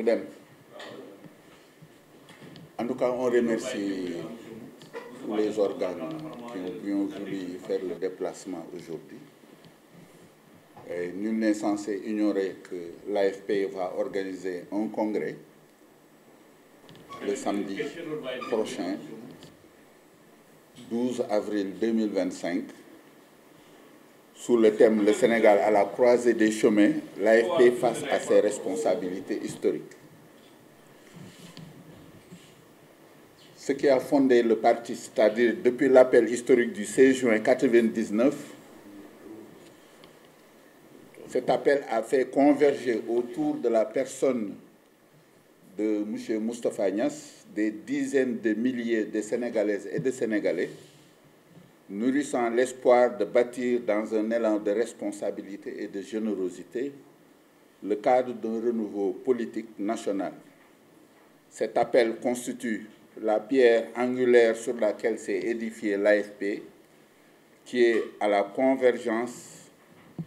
dem. En tout cas, on remercie tous les organes qui ont bien voulu faire le déplacement aujourd'hui. Nul n'est censé ignorer que l'AFP va organiser un congrès le samedi prochain, 12 avril 2025, sous le thème « Le Sénégal à la croisée des chemins, l'AFP face à ses responsabilités historiques ». Ce qui a fondé le parti, c'est-à-dire depuis l'appel historique du 16 juin 1999, cet appel a fait converger autour de la personne de M. Moustapha Niasse des dizaines de milliers de Sénégalaises et de Sénégalais, nourrissant l'espoir de bâtir dans un élan de responsabilité et de générosité le cadre d'un renouveau politique national. Cet appel constitue la pierre angulaire sur laquelle s'est édifié l'AFP, qui est à la convergence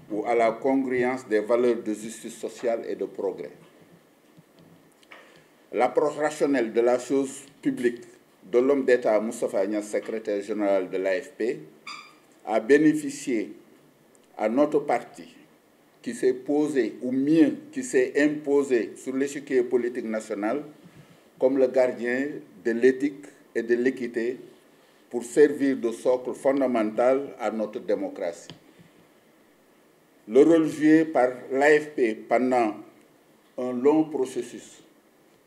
ou à la congruence des valeurs de justice sociale et de progrès. L'approche rationnelle de la chose publique de l'homme d'État Moustapha Niasse, secrétaire général de l'AFP, a bénéficié à notre parti qui s'est posé, ou mieux, qui s'est imposé sur l'échiquier politique national comme le gardien de l'éthique et de l'équité pour servir de socle fondamental à notre démocratie. Le rôle joué par l'AFP pendant un long processus,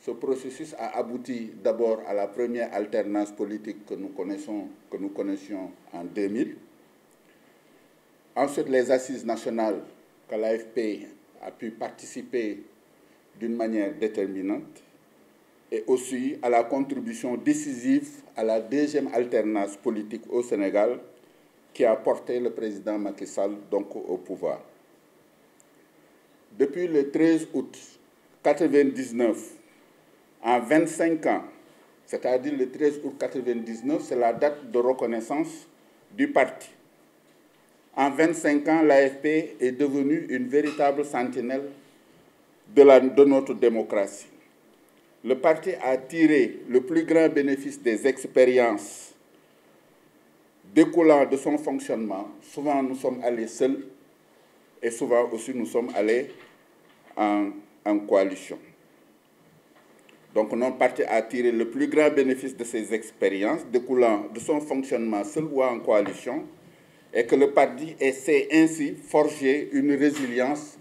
ce processus a abouti d'abord à la première alternance politique que nous connaissions en 2000. Ensuite, les assises nationales que l'AFP a pu participer d'une manière déterminante, et aussi à la contribution décisive à la deuxième alternance politique au Sénégal qui a porté le président Macky Sall donc au pouvoir. Depuis le 13 août 1999, en 25 ans, c'est-à-dire le 13 août 1999, c'est la date de reconnaissance du parti. En 25 ans, l'AFP est devenue une véritable sentinelle de notre démocratie. Le parti a tiré le plus grand bénéfice des expériences découlant de son fonctionnement. Souvent, nous sommes allés seuls et souvent aussi nous sommes allés en coalition. Donc, notre parti a tiré le plus grand bénéfice de ces expériences découlant de son fonctionnement seul ou en coalition et que le parti essaie ainsi forger une résilience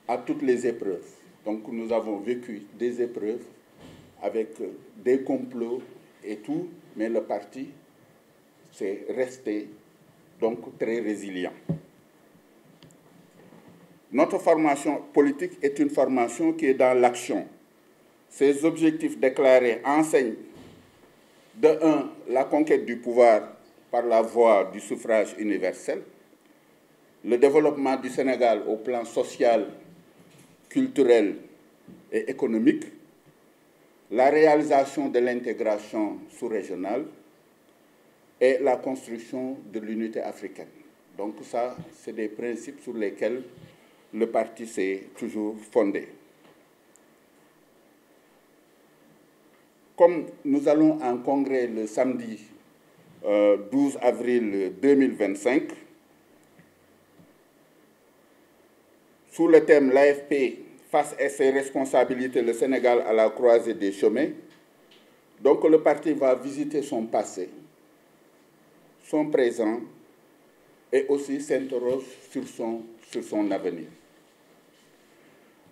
à toutes les épreuves. Donc, nous avons vécu des épreuves avec des complots et tout, mais le parti s'est resté donc très résilient. Notre formation politique est une formation qui est dans l'action. Ses objectifs déclarés enseignent de 1, la conquête du pouvoir par la voie du suffrage universel, le développement du Sénégal au plan social, culturel et économique, la réalisation de l'intégration sous-régionale et la construction de l'unité africaine. Donc ça, c'est des principes sur lesquels le parti s'est toujours fondé. Comme nous allons en congrès le samedi 12 avril 2025, sous le thème « L'AFP face à ses responsabilités, le Sénégal à la croisée des chemins », donc le parti va visiter son passé, son présent et aussi s'interroge sur son avenir.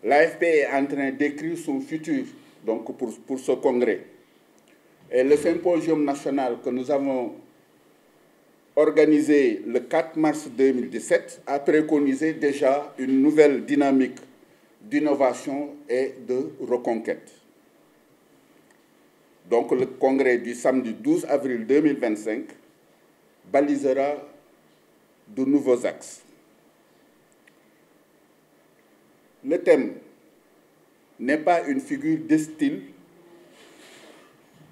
L'AFP est en train d'écrire son futur donc pour ce congrès. Et le symposium national que nous avons organisé le 4 mars 2017 a préconisé déjà une nouvelle dynamique d'innovation et de reconquête. Donc le congrès du samedi 12 avril 2025 balisera de nouveaux axes. Le thème n'est pas une figure de style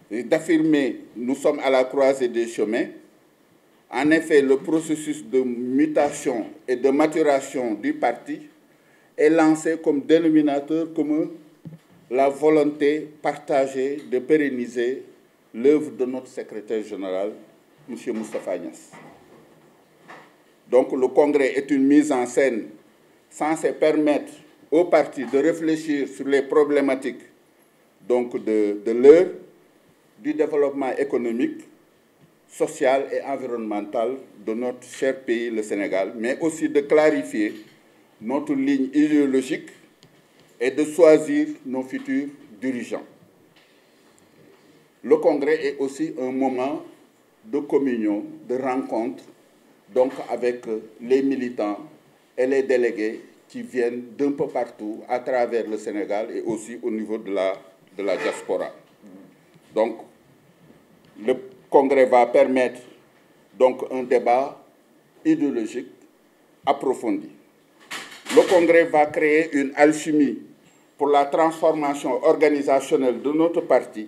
d'affirmer « nous sommes à la croisée des chemins ». En effet, le processus de mutation et de maturation du parti est lancé comme dénominateur commun la volonté partagée de pérenniser l'œuvre de notre secrétaire général, M. Moustapha Niasse. Donc le congrès est une mise en scène censée permettre aux partis de réfléchir sur les problématiques donc de l'heure, du développement économique, social et environnemental de notre cher pays, le Sénégal, mais aussi de clarifier notre ligne idéologique et de choisir nos futurs dirigeants. Le congrès est aussi un moment de communion, de rencontre, donc avec les militants et les délégués qui viennent d'un peu partout à travers le Sénégal et aussi au niveau de la diaspora. Donc, le congrès va permettre donc un débat idéologique approfondi. Le congrès va créer une alchimie pour la transformation organisationnelle de notre parti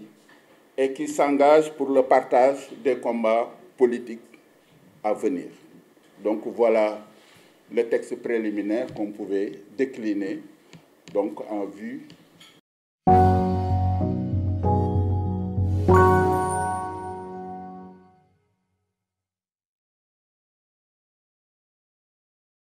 et qui s'engage pour le partage des combats politiques à venir. Donc voilà le texte préliminaire qu'on pouvait décliner donc, en vue